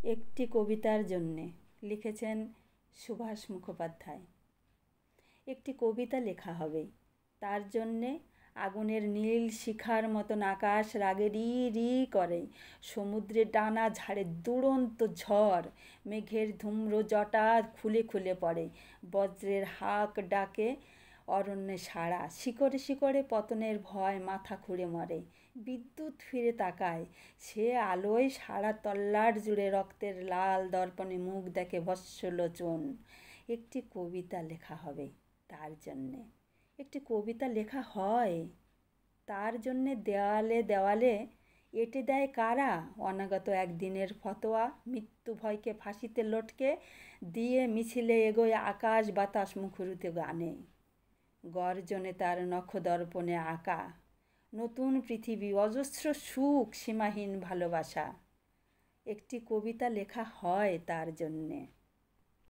একটি কবিতার জন্যে লিখেছেন সুভাষ মুখোপাধ্যায়। একটি কবিতা লেখা হবে, তার জন্যে আগুনের নীল শিখার মতন আকাশ রাগে রি রি করে, সমুদ্রের ডানা ঝাড়ে দুরন্ত ঝড়, মেঘের ধূম্র জটা খুলে খুলে পড়ে, বজ্রের হাঁক ডাকে অরণ্যে সাড়া, শিকড়ে শিকড়ে পতনের ভয় মাথা খুঁড়ে মরে, বিদ্যুৎ ফিরে তাকায়, সে আলোয় সারা তল্লাট জুড়ে রক্তের লাল দর্পণে মুখ দেখে ভস্মলোচন। একটি কবিতা লেখা হবে তার জন্যে, একটি কবিতা লেখা হয় তার জন্যে দেওয়ালে দেওয়ালে এঁটে দেয় কারা অনাগত একদিনের ফতোয়া, মৃত্যু ভয়কে ফাঁসিতে লটকে দিয়ে মিছিলে এগোয় আকাশ বাতাস মুখরিত গানে, গর্জনে তার নখদর্পণে আঁকা নতুন পৃথিবী, অজস্র সুখ, সীমাহীন ভালোবাসা। একটি কবিতা লেখা হয় তার জন্যে।